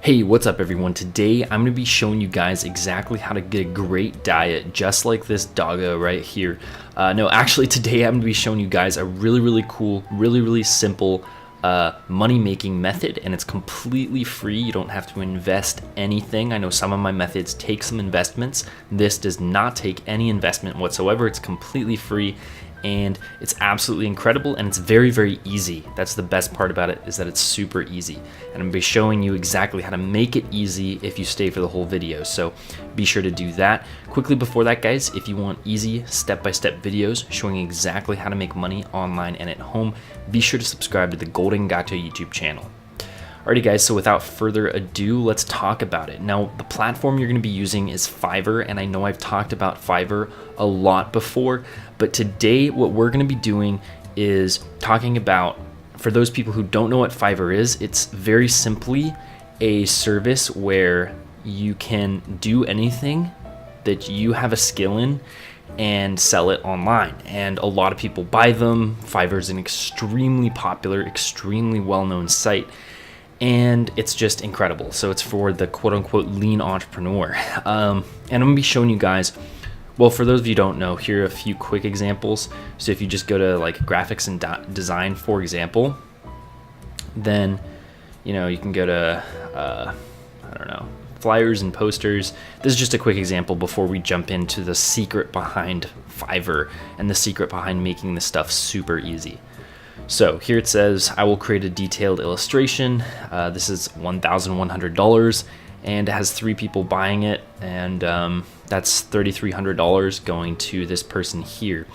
Hey, what's up everyone? Today I'm going to be showing you guys exactly how to get a great diet just like this doggo right here. No, actually today I'm going to be showing you guys a really cool, really simple money making method, and it's completely free. You don't have to invest anything. I know some of my methods take some investments. This does not take any investment whatsoever. It's completely free and it's absolutely incredible, and it's very easy. That's the best part about it, is that it's super easy, and I'm gonna be showing you exactly how to make it easy if you stay for the whole video, so be sure to do that. Quickly before that, guys, if you want easy step-by-step videos showing exactly how to make money online and at home, be sure to subscribe to the Golden Gato YouTube channel. Alrighty guys, so without further ado, let's talk about it. Now, the platform you're going to be using is Fiverr, and I know I've talked about Fiverr a lot before, but today what we're going to be doing is talking about, for those people who don't know what Fiverr is, it's very simply a service where you can do anything that you have a skill in and sell it online, and a lot of people buy them. Fiverr is an extremely popular, extremely well-known site, and it's just incredible. So it's for the quote-unquote lean entrepreneur, and I'm gonna be showing you guys, well, for those of you who don't know, here are a few quick examples. So if you just go to like graphics and design, for example, then you can go to I don't know, flyers and posters. This is just a quick example before we jump into the secret behind Fiverr and the secret behind making this stuff super easy. So here it says, I will create a detailed illustration. This is $1,100, and it has 3 people buying it, and that's $3,300 going to this person here.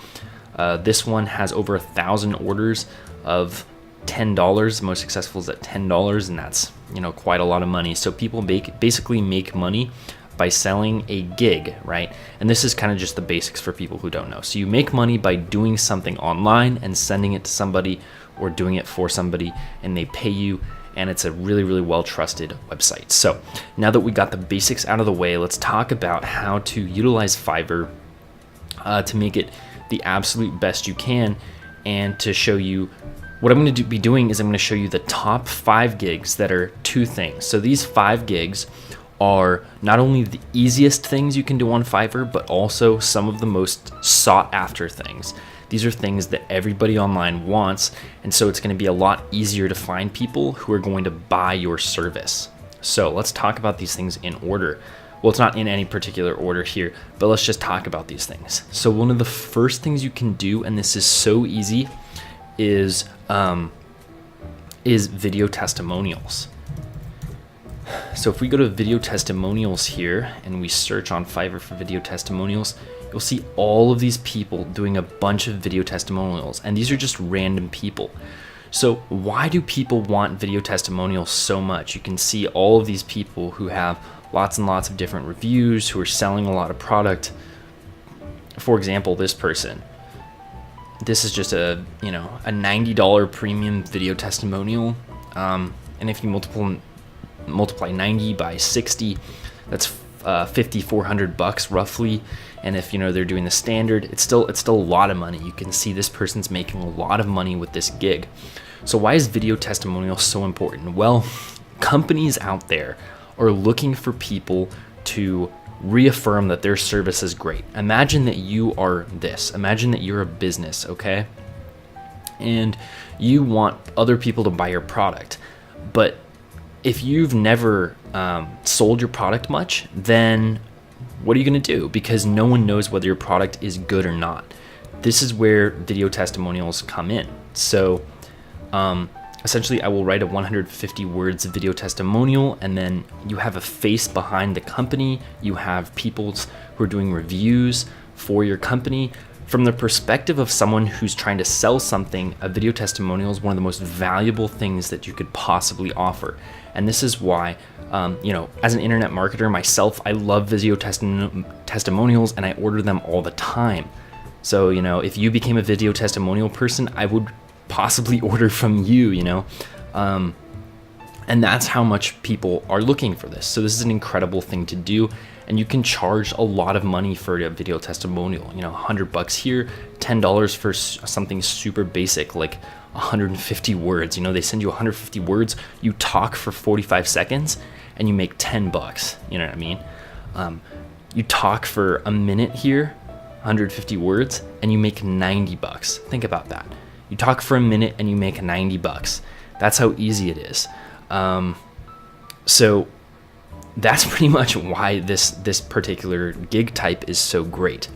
This one has over 1,000 orders of $10. The most successful is at $10, and that's quite a lot of money. So people basically make money by selling a gig, right? And this is kind of just the basics for people who don't know. So you make money by doing something online and sending it to somebody, or doing it for somebody, and they pay you, and it's a really well trusted website. So now that we got the basics out of the way, let's talk about how to utilize Fiverr to make it the absolute best you can. And to show you what I'm going to be doing is I'm going to show you the top 5 gigs that are 2 things. So these 5 gigs are not only the easiest things you can do on Fiverr, but also some of the most sought after things. These are things that everybody online wants, and so it's going to be a lot easier to find people who are going to buy your service. So let's talk about these things in order. Well, it's not in any particular order here, but let's just talk about these things. So one of the first things you can do, and this is so easy, is video testimonials. So if we go to video testimonials here and we search on Fiverr for video testimonials, you'll see all of these people doing a bunch of video testimonials, and these are just random people. So why do people want video testimonials so much? You can see all of these people who have lots and lots of different reviews, who are selling a lot of product. For example, this person. This is just a $90 premium video testimonial, and if you multiply 90 by 60, that's $5,400 roughly. And if they're doing the standard, it's still a lot of money. You can see this person's making a lot of money with this gig. So why is video testimonial so important? Well, companies out there are looking for people to reaffirm that their service is great. Imagine that you are this. Imagine that you're a business, okay? And you want other people to buy your product. But if you've never sold your product much, then what are you going to do? Because no one knows whether your product is good or not. This is where video testimonials come in. So essentially, I will write a 150 words video testimonial, and then you have a face behind the company. You have people who are doing reviews for your company. From the perspective of someone who's trying to sell something, a video testimonial is one of the most valuable things that you could possibly offer. And this is why, as an internet marketer myself, I love video testimonials, and I order them all the time. So, if you became a video testimonial person, I would possibly order from you, and that's how much people are looking for this. So this is an incredible thing to do, and you can charge a lot of money for a video testimonial. $100 here, $10 for something super basic like 150 words. They send you 150 words, you talk for 45 seconds, and you make 10 bucks. You know what I mean? You talk for a minute here, 150 words, and you make 90 bucks. Think about that. You talk for a minute and you make 90 bucks. That's how easy it is. So that's pretty much why this particular gig type is so great.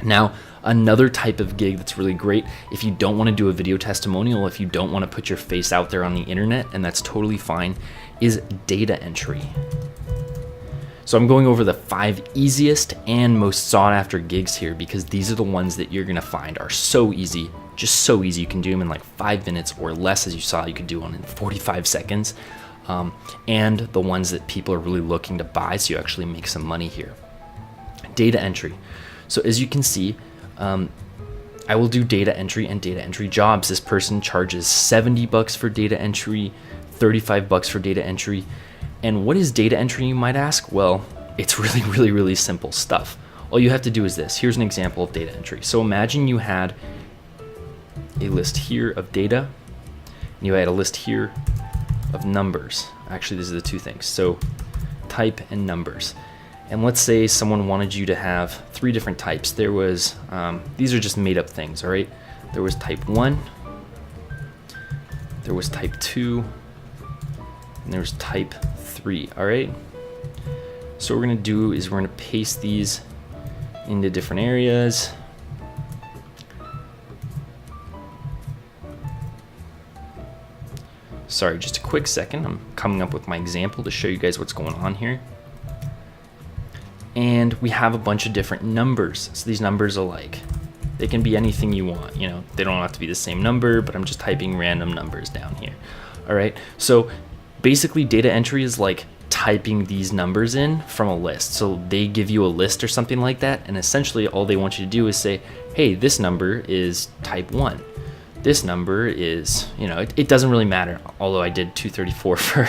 Now, another type of gig that's really great, if you don't want to do a video testimonial, if you don't want to put your face out there on the internet, and that's totally fine, is data entry. So I'm going over the 5 easiest and most sought after gigs here, because these are the ones that you're going to find are so easy, just so easy. You can do them in like 5 minutes or less. As you saw, you could do one in 45 seconds. And the ones that people are really looking to buy, so you actually make some money here. Data entry. So as you can see, I will do data entry and data entry jobs. This person charges 70 bucks for data entry, 35 bucks for data entry. And what is data entry, you might ask? Well, it's really simple stuff. All you have to do is this. Here's an example of data entry. So imagine you had a list here of data, and you had a list here of numbers. Actually, these are the two things. So type and numbers. And let's say someone wanted you to have 3 different types. There was, these are just made up things, all right? There was type 1, there was type 2, and there was type 3, all right? So what we're gonna do is we're gonna paste these into different areas. Sorry, just a quick second. I'm coming up with my example to show you guys what's going on here. And we have a bunch of different numbers. So these numbers are like, they can be anything you want, you know, they don't have to be the same number, but I'm just typing random numbers down here. All right, so basically data entry is like typing these numbers in from a list. So they give you a list or something like that, and essentially all they want you to do is say, hey, this number is type 1. This number is, you know, it doesn't really matter, although I did 234 for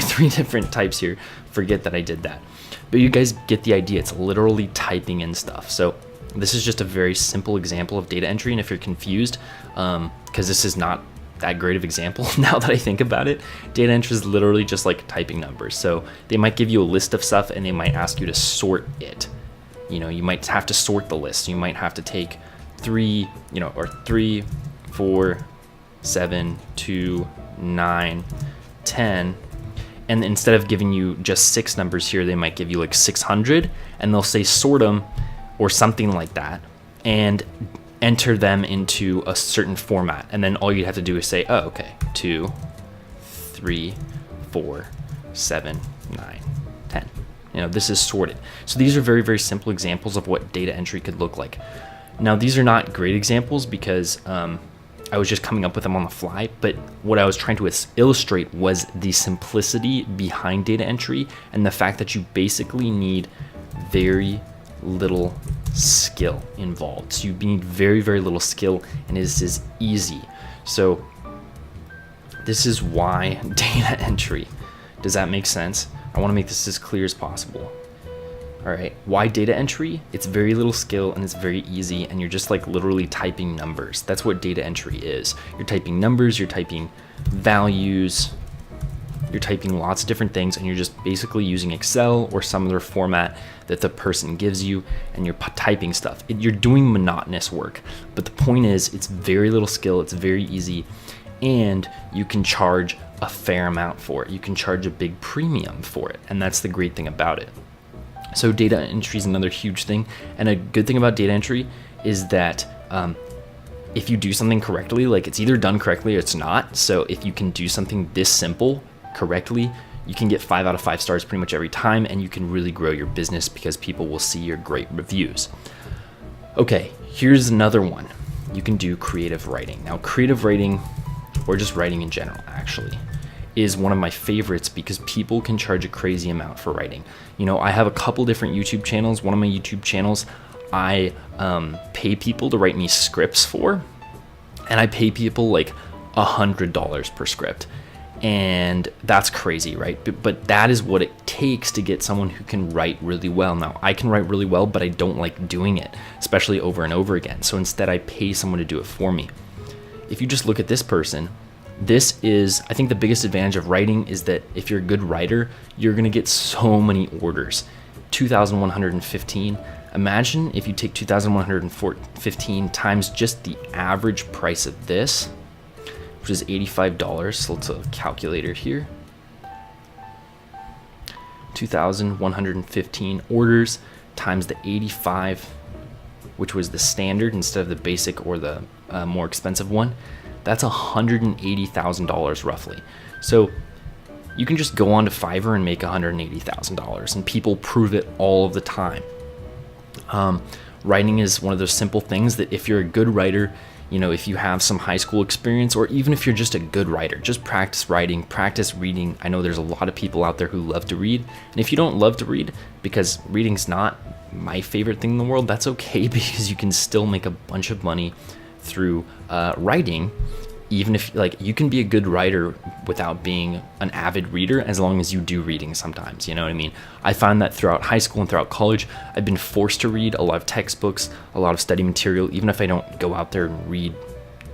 3 different types here. Forget that I did that. But you guys get the idea. It's literally typing in stuff. So this is just a very simple example of data entry. And if you're confused, because this is not that great of example now that I think about it, data entry is literally just like typing numbers. So they might give you a list of stuff and they might ask you to sort it. You know, you might have to sort the list. You might have to take 3, you know, or 3, 4, 7, 2, 9, 10. And instead of giving you just 6 numbers here, they might give you like 600, and they'll say sort them or something like that and enter them into a certain format. And then all you'd have to do is say, oh, okay, 2, 3, 4, 7, 9, 10. You know, this is sorted. So these are very simple examples of what data entry could look like. Now, these are not great examples because I was just coming up with them on the fly, but what I was trying to illustrate was the simplicity behind data entry and the fact that you basically need very little skill involved. So you need very little skill, and this is easy. So this is why data entry. Does that make sense? I want to make this as clear as possible. All right, why data entry? It's very little skill and it's very easy, and you're just like literally typing numbers. That's what data entry is. You're typing numbers, you're typing values, you're typing lots of different things, and you're just basically using Excel or some other format that the person gives you, and you're typing stuff. You're doing monotonous work, but the point is it's very little skill, it's very easy, and you can charge a fair amount for it. You can charge a big premium for it, and that's the great thing about it. So data entry is another huge thing, and a good thing about data entry is that if you do something correctly, like it's either done correctly or it's not. So if you can do something this simple correctly, you can get 5 out of 5 stars pretty much every time, and you can really grow your business because people will see your great reviews. Okay, here's another one. You can do creative writing. Now, creative writing, or just writing in general actually, is one of my favorites because people can charge a crazy amount for writing. You know, I have a couple different YouTube channels. One of my YouTube channels, I pay people to write me scripts for, and I pay people like $100 per script. And that's crazy, right? But that is what it takes to get someone who can write really well. Now, I can write really well, but I don't like doing it, especially over and over again. So instead, I pay someone to do it for me. If you just look at this person, This is, I think the biggest advantage of writing is that if you're a good writer, you're gonna get so many orders. 2,115. Imagine if you take 2,115 times just the average price of this, which is $85. So let's a calculator here. 2,115 orders times the 85, which was the standard instead of the basic or the more expensive one. That's $180,000 roughly. So you can just go on to Fiverr and make $180,000, and people prove it all of the time. Writing is one of those simple things that if you're a good writer, you know, if you have some high school experience, or even if you're just a good writer, just practice writing, practice reading. I know there's a lot of people out there who love to read. And if you don't love to read, because reading's not my favorite thing in the world, that's okay, because you can still make a bunch of money through writing. Even if, like, you can be a good writer without being an avid reader, as long as you do reading sometimes, you know what I mean? I found that throughout high school and throughout college, I've been forced to read a lot of textbooks, a lot of study material, even if I don't go out there and read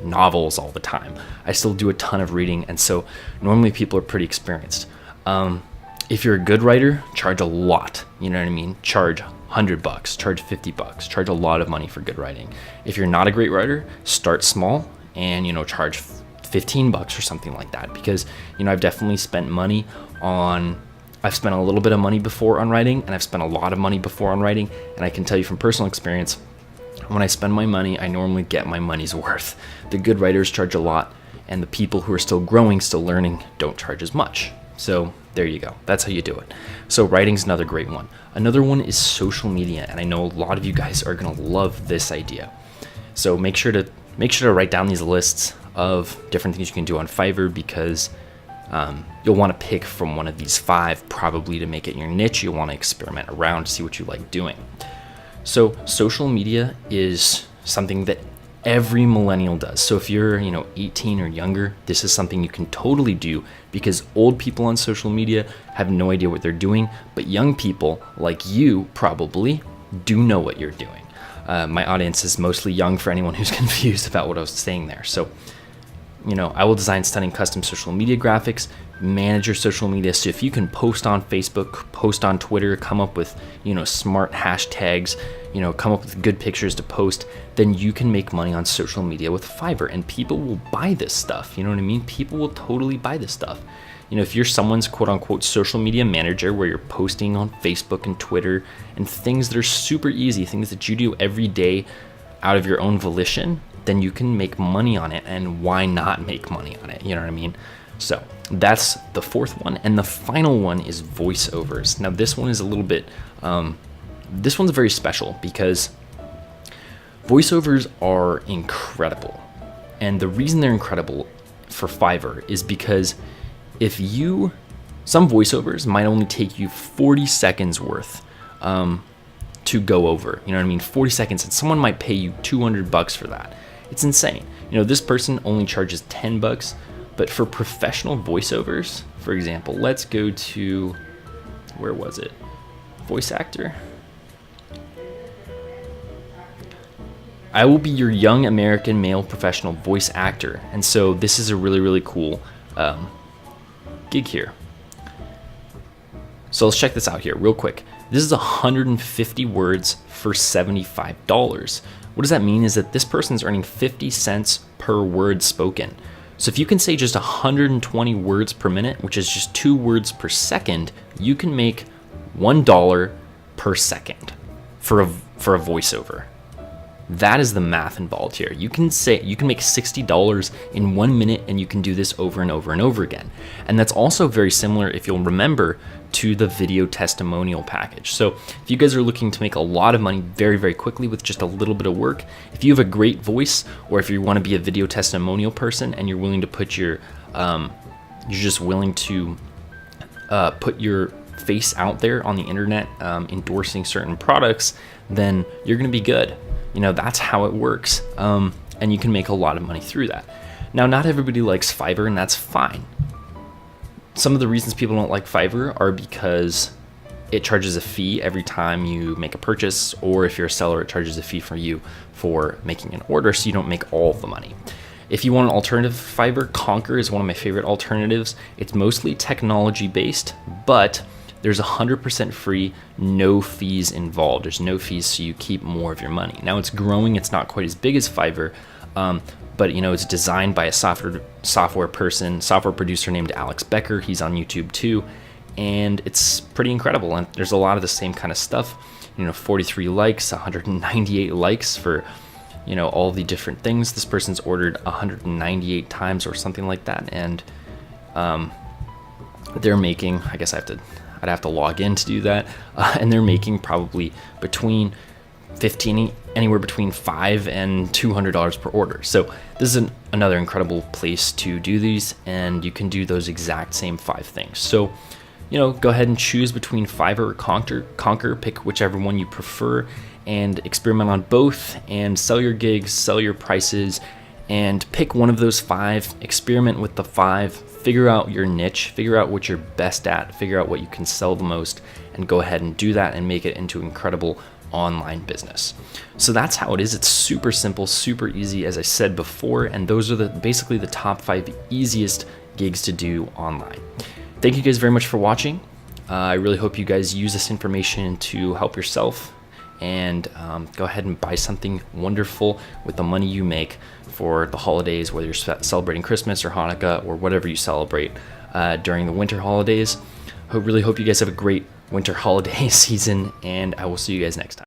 novels all the time. I still do a ton of reading, and so normally people are pretty experienced. If you're a good writer, charge a lot, you know what I mean? Charge $100, charge $50, charge a lot of money for good writing. If you're not a great writer, start small and, you know, charge $15 or something like that, because, you know, I've definitely spent I've spent a little bit of money before on writing, and I've spent a lot of money before on writing, and I can tell you from personal experience, when I spend my money, I normally get my money's worth. The good writers charge a lot, and the people who are still growing, still learning, don't charge as much. So there you go. That's how you do it. So writing's another great one. Another one is social media, and I know a lot of you guys are gonna love this idea. So make sure to write down these lists of different things you can do on Fiverr, because you'll want to pick from one of these 5 probably to make it your niche. You'll want to experiment around to see what you like doing. So social media is something that every millennial does. So if you're, you know, 18 or younger, this is something you can totally do, because old people on social media have no idea what they're doing, but young people like you probably do know what you're doing. My audience is mostly young, for anyone who's confused about what I was saying there. So, you know, I will design stunning custom social media graphics, manage your social media. So if you can post on Facebook, post on Twitter, come up with, you know, smart hashtags, you know, come up with good pictures to post, then you can make money on social media with Fiverr, and people will buy this stuff. You know what I mean? People will totally buy this stuff. You know, if you're someone's quote unquote social media manager, where you're posting on Facebook and Twitter and things that are super easy, things that you do every day out of your own volition, then you can make money on it. And why not make money on it? You know what I mean? So that's the 4th one. And the final one is voiceovers. Now this one is a little bit, this one's very special, because voiceovers are incredible. And the reason they're incredible for Fiverr is because some voiceovers might only take you 40 seconds worth to go over, you know what I mean? 40 seconds, and someone might pay you $200 for that. It's insane. You know, this person only charges $10, but for professional voiceovers, for example, let's go to, where was it? Voice actor. I will be your young American male professional voice actor. And so this is a really, really cool gig here. So let's check this out here real quick. This is 150 words for $75. What does that mean is that this person's earning 50 cents per word spoken. So if you can say just 120 words per minute, which is just 2 words per second, you can make $1 per second for a voiceover. That is the math involved here. You can make $60 in 1 minute, and you can do this over and over and over again. And that's also very similar, if you'll remember, to the video testimonial package. So if you guys are looking to make a lot of money very, very quickly with just a little bit of work, if you have a great voice, or if you want to be a video testimonial person and you're willing to put your, put your face out there on the internet, endorsing certain products, then you're going to be good. You know, that's how it works. And you can make a lot of money through that. Now, not everybody likes Fiverr, and that's fine. Some of the reasons people don't like Fiverr are because it charges a fee every time you make a purchase, or if you're a seller, it charges a fee for you for making an order, so you don't make all of the money. If you want an alternative Fiverr, Conquer is one of my favorite alternatives. It's mostly technology based, but there's 100% free, no fees involved. There's no fees, so you keep more of your money. Now it's growing, it's not quite as big as Fiverr, but you know, it's designed by a software producer named Alex Becker. He's on YouTube too, and it's pretty incredible. And there's a lot of the same kind of stuff. You know, 43 likes, 198 likes for, you know, all the different things. This person's ordered 198 times or something like that, and they're making, I guess I'd have to log in to do that, and they're making probably anywhere between $5 and $200 per order. So this is another incredible place to do these, and you can do those exact same 5 things. So, you know, go ahead and choose between Fiverr or Conquer, pick whichever one you prefer, and experiment on both, and sell your gigs, sell your prices, and pick one of those 5, experiment with the 5, figure out your niche, figure out what you're best at, figure out what you can sell the most, and go ahead and do that and make it into incredible online business. So that's how it is. It's super simple, super easy, as I said before, and those are basically the top 5 easiest gigs to do online. Thank you guys very much for watching. I really hope you guys use this information to help yourself, and go ahead and buy something wonderful with the money you make for the holidays, whether you're celebrating Christmas or Hanukkah or whatever you celebrate during the winter holidays. I really hope you guys have a great winter holiday season, and I will see you guys next time.